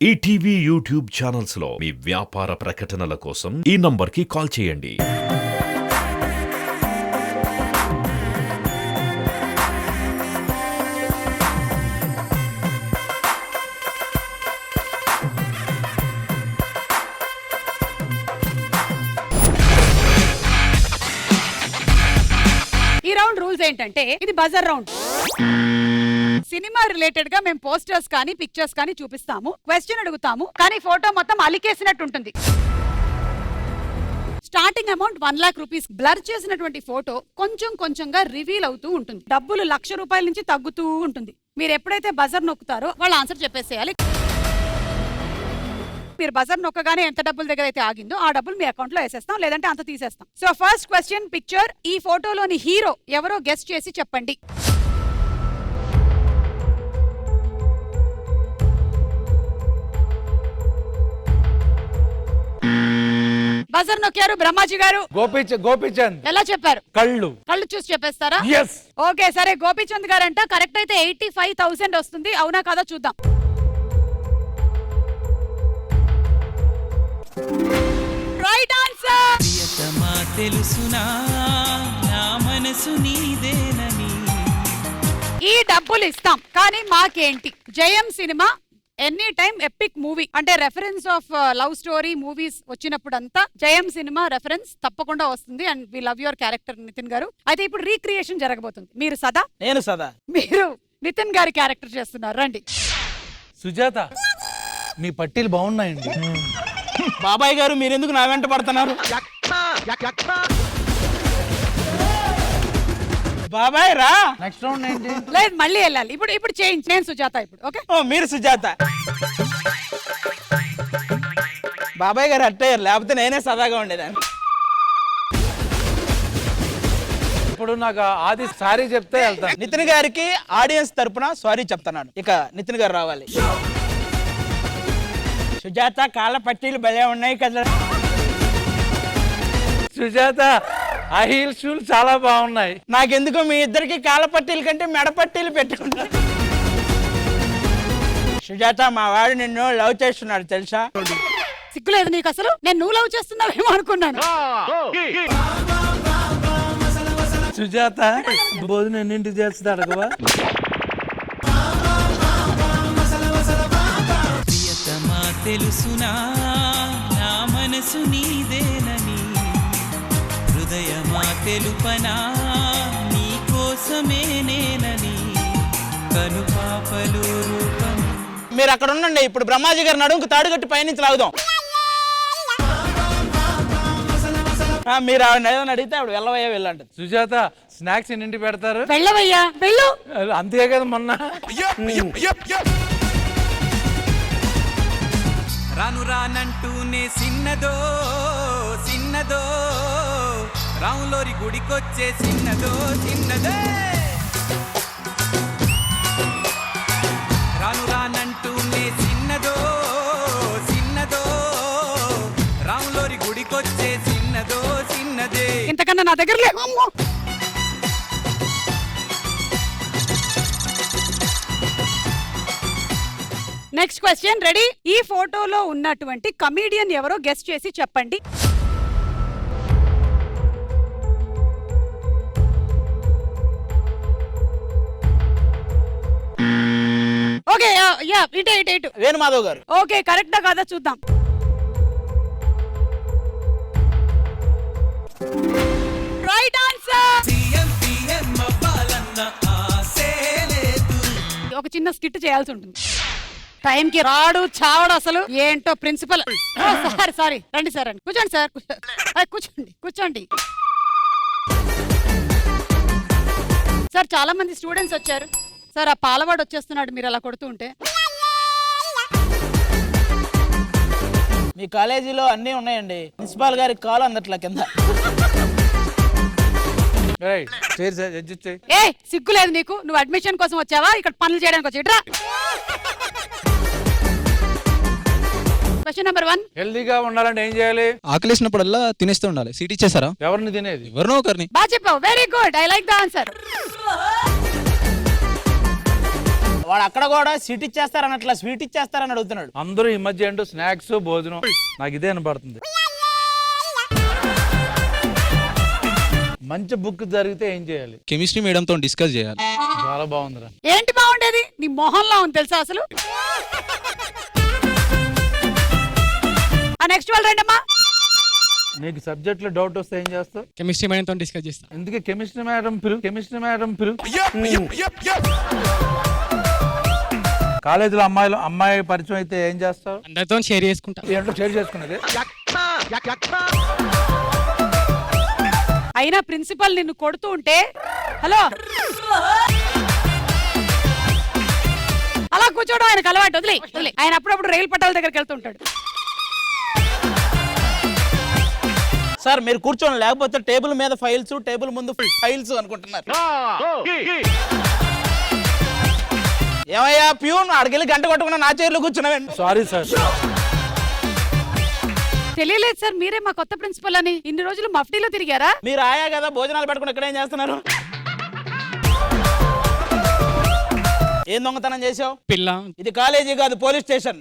ETV YouTube channels లో మీ వ్యాపార ప్రకటనల కోసం ఈ నంబర్కి కాల్ చేయండి. ఈ రౌండ్ రూల్స్ ఏంటంటే ఇది బజర్ రౌండ్. సినిమా రిలేటెడ్ గా మేము పోస్టర్స్ కానీ పిక్చర్స్ కానీ చూపిస్తాము, క్వశ్చన్ అడుగుతాము, కానీ ఫోటో మొత్తం అలికేసినట్టు ఉంటుంది. Starting amount 1 lakh rupees. Blur చేసినటువంటి ఫోటో కొంచెం కొంచెంగా రివీల్ అవుతూ ఉంటుంది. డబ్బులు 1,00,000 రూపాయల నుంచి తగ్గుతూ ఉంటుంది. మీరు ఎప్పుడైతే బజర్ నొక్కుతారో వాళ్ళు ఆన్సర్ చెప్పేసేయాలి. మీరు బజర్ నొక్కగానే ఎంత డబ్బుల దగ్గర అయితే ఆగిందో ఆ డబ్బులు మీ అకౌంట్ లో వేసేస్తాం, లేదంటే అంత తీసేస్తాం. So first question, picture. ఈ ఫోటోలోని హీరో ఎవరో గెస్ట్ చేసి చెప్పండి. బజర్ నొక్కారు బ్రహ్మాజీ గారు. గోపీచంద్. ఎలా చెప్పారు? కళ్ళు చూసి చెప్పేస్తారా? yes. ఓకే సరే, గోపీచంద్ గారు అంట కరెక్ట్ అయితే 85,000 వస్తుంది. అవునా కాదా చూద్దాం. Right answer. ఈ డబ్బులు ఇస్తాం, కానీ మాకేంటి? Jayam cinema any time epic movie, అంటే reference of love story movies వచ్చినప్పుడంతా జయం సినిమా రెఫరెన్స్ తప్పకుండా వస్తుంది. And we love your character Nithin garu. అయితే ఇప్పుడు రీక్రియేషన్ జరగబోతుంది. మీరు సదా, నేను సదా, మీరు నితిన్ గారి క్యారెక్టర్ చేస్తున్నారు. రండి. సుజాత, మీ పట్టీలు బాగున్నాయండి. బాబాయ్ గారు మీరెందుకు నా వెంట పడుతున్నారు? బాబాయ్ రా. నెక్స్ట్ రౌండ్ ఏంటి? లేదు, మళ్ళీ వెళ్ళాలి. ఇప్పుడు చేంజ్. నేను సుజాత ఇప్పుడు. ఓకే, ఓ మీరు సుజాత. బాబాయ్ గారు అట్టయ్యారు, లేకపోతే నేనే సదాగా ఉండేదాన్ని. ఇప్పుడు నాకు ఆది సారీ చెప్తే వెళ్తాను. నితిన్ గారికి ఆడియన్స్ తరపున సారీ చెప్తున్నాను. ఇక నితిన్ గారు రావాలి. సుజాత, కాళ్ళ పట్టీలు భలే ఉన్నాయి కదా. సుజాత, ఆ హీల్ షూలు చాలా బాగున్నాయి. నాకెందుకో మీ ఇద్దరికి కాళ్ళ పట్టీల కంటే మెడ పట్టీలు పెట్టుకుంటా. సుజాత, మా వాడు నిన్ను లవ్ చేస్తున్నాడు తెలుసా? సిగ్గులేదు నీకు అసలు? నేను నువ్వు లవ్ చేస్తున్నావేమో అనుకున్నాను. సుజాత, భోజనం ఎన్నింటి చేస్తుంది అడగవా? తెలుసునా నా మనసు నీదేనని, హృదయమా తెలుపనా నీ కోసమే నేనని, కనుపాపలు రూపం. మీరు అక్కడ ఉండండి. ఇప్పుడు బ్రహ్మాజీ గారు నడుముకు తాడుగట్టి పైనుంచి లాగుదాం. మీరు ఆవిడ ఏదైనా అడిగితే ఆవిడ వెళ్ళవయ్యా వెళ్ళండి. సుజాత, స్నాక్స్ ఎన్నింటి పెడతారు? వెళ్ళవయ్యా వెళ్ళు. అంతే కదా మొన్న. రాను రానంటూనే సిన్నదో సిన్నదో, రాములోరి గుడికొచ్చే సిన్నదో సిన్నదే. రాను రానంటూనే సిన్నదో సిన్నదో, రాములోరి గుడికొచ్చే సిన్నదో సిన్నదే. ఇంతకన్నా నా దగ్గర లేవు. అమ్మో. Next question, ready? ఈ ఫోటోలో ఉన్నటువంటి కమీడియన్ ఎవరో గెస్ట్ చేసి చెప్పండి. ఓకే, యా, ఇటు. వేణుమాధవ్ గారు. ఓకే, కరెక్టా కాదా చూద్దాం. Right answer. ఒక చిన్న స్కిట్ చేయాల్సి ఉంటుంది. టైంకి రాడు, చావడు, అసలు ఏంటో ప్రిన్సిపల్. సారీ, రండి సార్, రండి. కూర్చోండి సార్, కూర్చోండి సార్. చాలా మంది స్టూడెంట్స్ వచ్చారు సార్. ఆ పాలవాడు వచ్చేస్తున్నాడు మీరు అలా కొడుతూ ఉంటే. మీ కాలేజీలో అన్నీ ఉన్నాయండి. ప్రిన్సిపాల్ గారికి కాల్ అందట్ల కింద. ఏ సిగ్గులేదు నీకు? నువ్వు అడ్మిషన్ కోసం వచ్చావా, ఇక్కడ పనులు చేయడానికి వచ్చా? Question number 1. హెల్దీగా ఉండాలంటే ఏం చేయాలి? ఆకలేసినప్పుడల్లా తినేస్తూ ఉండాలి. సిటీ చేశారా? ఎవరిని తినేది? ఎవరినో ఒకరిని. బాగా చెప్పావు, very good, I like the answer. వాడు అక్కడ కూడా స్వీట్ ఇచ్చేస్తారన్నట్లా స్వీట్ ఇచ్చేస్తారని అడుగుతున్నాడు. అందరూ ఈ మధ్య ఏంటో స్నాక్స్ భోజనం నాకు ఇదే వినపడుతుంది. మంచి బుక్ జరిగితే ఏం చేయాలి? కెమిస్ట్రీ మేడంతో డిస్కస్ చేయాలి. చాలా బాగుందిరా. ఏంటి బాగుండేది? నీ మొహంలో ఉంది తెలుసా అసలు. నెక్స్ట్ వాళ్ళు రండమ్మా. నీకు సబ్జెక్ట్ లో డౌట్ వస్తే ఏం చేస్తావు? కెమిస్ట్రీ మేడంతో డిస్కస్ చేస్తాను. ఎందుకే కెమిస్ట్రీ మేడం పిలు. కాలేజీలో అమ్మాయి పరిచయం అయితే ఏం చేస్తావు? అందరితో షేర్ చేసుకుంటా. ఏంటో షేర్ చేసుకున్నది. అయినా ప్రిన్సిపల్ నిన్ను కొడుతూ ఉంటే హలో అలా కూర్చోవడం ఆయనకు అలవాటు. వదిలే ఆయన అప్పుడప్పుడు రైలు పట్టాల దగ్గరికి వెళ్తుంటాడు. సార్ మీరు కూర్చోండి, లేకపోతే టేబుల్ మీద ఫైల్స్, టేబుల్ ముందు ఫైల్స్ అనుకుంటున్నారు. ఏమయ్యా ప్యూన్, అడికెళ్ళి గంట కొట్టుకున్నా నా చైర్లో కూర్చున్నావండి. Sorry sir. తెలియలేదు సార్, మీరే మా కొత్త ప్రిన్సిపల్ అని. ఇన్ని రోజులు మఫ్టీలో తిరిగారా? మీరు ఆయా కదా, భోజనాలు పెట్టుకుని ఇక్కడ ఏం చేస్తున్నారు? ఏం దొంగతనం చేసావు? పిల్ల ఇది కాలేజీ కాదు, police station.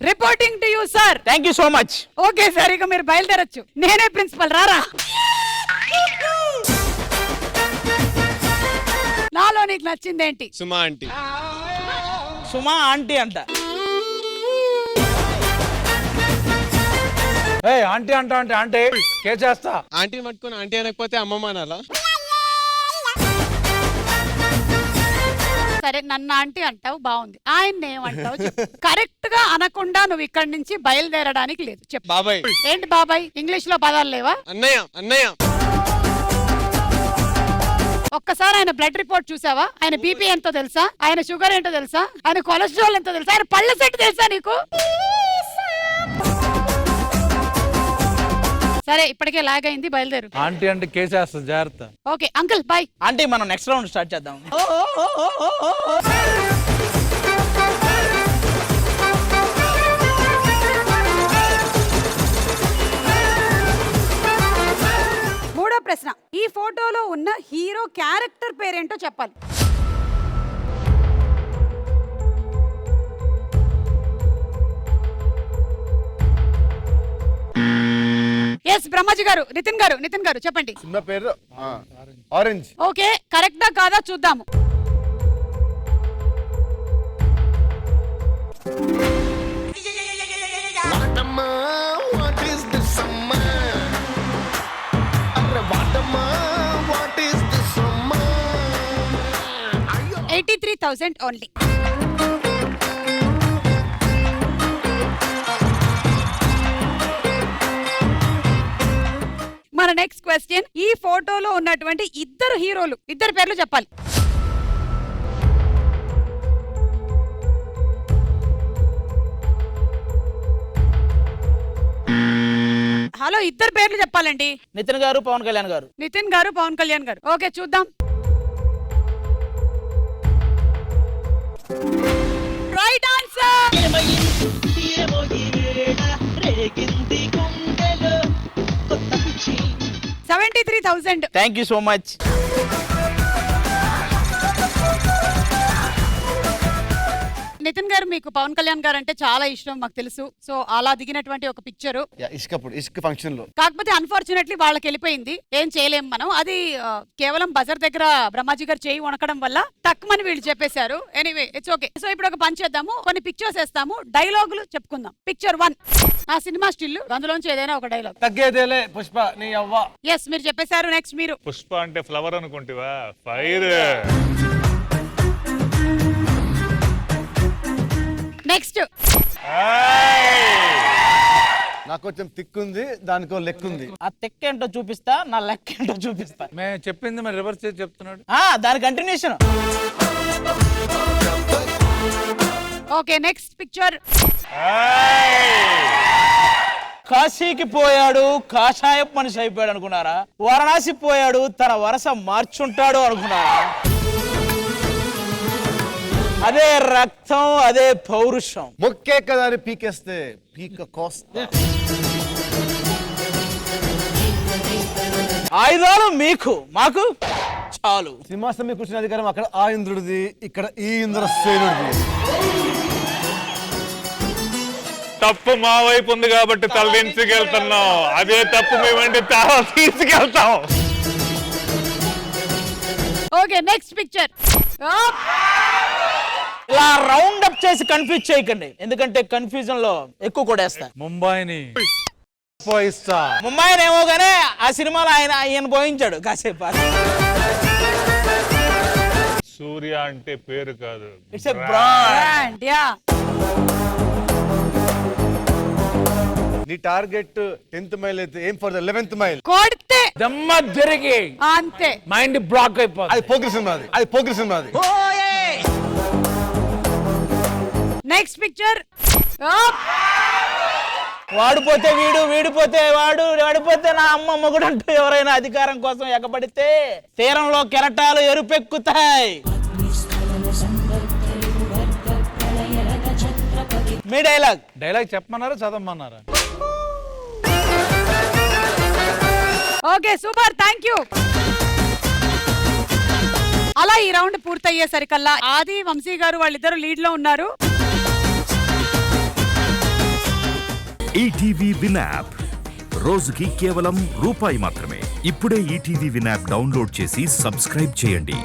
Reporting to you sir. Thank you so much. Okay sir, ఇక మీరు బయలుదేరొచ్చు. నేనే ప్రిన్సిపల్, రారా. నాలో నీకు నచ్చిందేంటి? సుమా ఆంటీ. సుమా ఆంటీ అంట. ఆంటీ అంటే కేచేస్తా. ఆంటీని పట్టుకొని ఆంటీ అనకపోతే అమ్మమ్మ అనాలా? సరే, నన్ను ఆంటీ అంటావు, బాగుంది. ఆయన ఏమంటావు చెప్పు. కరెక్ట్ గా అనకుండా నువ్వు ఇక్కడి నుంచి బయలుదేరడానికి లేదు. చెప్పు. బాబాయ్. ఏంటి బాబాయ్? ఇంగ్లీష్ లో పదాలు లేవా? అన్నయ్య. ఒక్కసారి ఆయన బ్లడ్ రిపోర్ట్ చూసావా? ఆయన బీపీ ఎంతో తెలుసా? ఆయన షుగర్ ఏంటో తెలుసా? ఆయన కొలెస్ట్రాల్ ఎంతో తెలుసా? ఆయన పళ్ళ సెట్ తెలుసా నీకు? సరే, ఇప్పటికే లాగ్ అయింది, బయలుదేరు. ఆంటీ అంటే కేసేస్తుంది, జాగ్రత్త. Okay uncle, bye. ఆంటీ మనం నెక్స్ట్ రౌండ్ స్టార్ట్ చేద్దాం. మూడో ప్రశ్న, ఈ ఫోటోలో ఉన్న హీరో క్యారెక్టర్ పేరేంటో చెప్పాలి. ఎస్ బ్రహ్మాజీ గారు, నితిన్ గారు చెప్పండి. సినిమా పేరు ఆరెంజ్. ఓకే, కరెక్టా కాదా చూద్దాము. వాటమ్మా వాట్ ఈస్ దిస్ అమ్మా, అరే వాటమ్మా వాట్ ఈస్ దిస్ అమ్మా. 83,000 ఓన్లీ. మన నెక్స్ట్ క్వశ్చన్, ఈ ఫోటోలో ఉన్నటువంటి ఇద్దరు హీరోలు, ఇద్దరు పేర్లు చెప్పాలి. హలో, ఇద్దరు పేర్లు చెప్పాలండి. నితిన్ గారు, పవన్ కళ్యాణ్ గారు. నితిన్ గారు, పవన్ కళ్యాణ్ గారు. ఓకే, చూద్దాం. Right answer. 73,000. Thank you so much. Nitin garu, మీకు పవన్ కళ్యాణ్ గారు అంటే చాలా ఇష్టం, మాకు తెలుసు. సో అలా దిగినటువంటి ఒక పిక్చర్, ఇసుక ఫంక్షన్ లో. కాకపోతే అన్ఫార్చునేట్లీ వాళ్ళకి వెళ్ళిపోయింది, ఏం చేయలేం మనం. అది కేవలం బజర్ దగ్గర బ్రహ్మాజీ గారు చేయి వణకడం వల్ల తక్కువని వీళ్ళు చెప్పేశారు. Anyway, it's okay. సో ఇప్పుడు ఒక పని చేద్దాము, కొన్ని పిక్చర్స్ వేస్తాము, డైలాగులు చెప్పుకుందాం. పిక్చర్ 1, ఆ సినిమా స్టిల్, అందులోంచి ఏదైనా ఒక డైలాగ్. తగ్గేదేలే పుష్ప నీ అవ్వ. ఎస్, మీరు చెప్పేశారు. నెక్స్ట్ మీరు. పుష్ప అంటే ఫ్లవర్ అనుకుంటివా? ఫైర్. నెక్స్ట్. నాకు కొంచెం తిక్కుంది, దానికో లెక్కుంది. ఆ తెక్క ఏంటో చూపిస్తా, నా లెక్క ఏంటో చూపిస్తా. మేము చెప్పింది మరి రివర్స్ చేసి చెప్తున్నాడు. దాని కంటిన్యూషన్. Okay, next picture. కాశీకి పోయాడు, కాషాయ మనిషి అయిపోయాడు అనుకున్నారా? వారణాసి పోయాడు, తన వరస మార్చుంటాడు అనుకున్నారా? అదే రక్తం, అదే పౌరుషం. మొక్కే కదా అని పీకేస్తే పీక కోస్తా. ఆయుధాలు మీకు, మాకు చాలు. సింహాసనం మీద కూర్చున్న అధికారం అక్కడ ఆ ఇంద్రుడిది, ఇక్కడ ఈ ఇంద్రసేనుడిది. తప్పు మా వైపు ఉంది కాబట్టి తలదించుకెళ్తున్నాం, అదే తప్పు మేమంటే తల తీసుకెళ్తాం. Okay next picture. ఇలా రౌండ్ అప్ చేసి కన్ఫ్యూజ్ చేయకండి, ఎందుకంటే కన్ఫ్యూజన్ లో ఎక్కువ కొడేస్తా. ముంబైని పోయిస్తా. ముంబైని ఏమో గానీ ఆ సినిమాలో ఆయన పోయించాడు కాసేపు. సూర్య అంటే పేరు కాదు, it's a brand. Brand yeah. నీ టార్గెట్ 10th మైల్ అయితే ఏం ఫర్ ద 11th మైల్. కొడితే దమ్మ జరిగి అంతే మైండ్ బ్లాక్ అయిపోతుంది. అది పోకిరి సినిమాది, అది పోకిరి సినిమాది. Next picture. వాడిపోతే వీడు, వీడిపోతే వాడు, వాడిపోతే నా అమ్మ మొగుడు అంటూ ఎవరైనా అధికారం కోసం ఎగబడితే తీరంలో కెరటాలు ఎరుపెక్కుతాయి. మీ డైలాగ్. డైలాగ్ చెప్పమన్నారా చదవమన్నారా? Okay super, thank you. అలా ఈ రౌండ్ పూర్తయ్యేసరికల్లా ఆది, వంశీ గారు వాళ్ళిద్దరు లీడ్ లో ఉన్నారు. ఈటీవీ విన్ యాప్ రోజుకి కేవలం రూపాయి మాత్రమే. ఇప్పుడే ఈటీవీ విన్ యాప్ డౌన్లోడ్ చేసి సబ్స్క్రైబ్ చేయండి.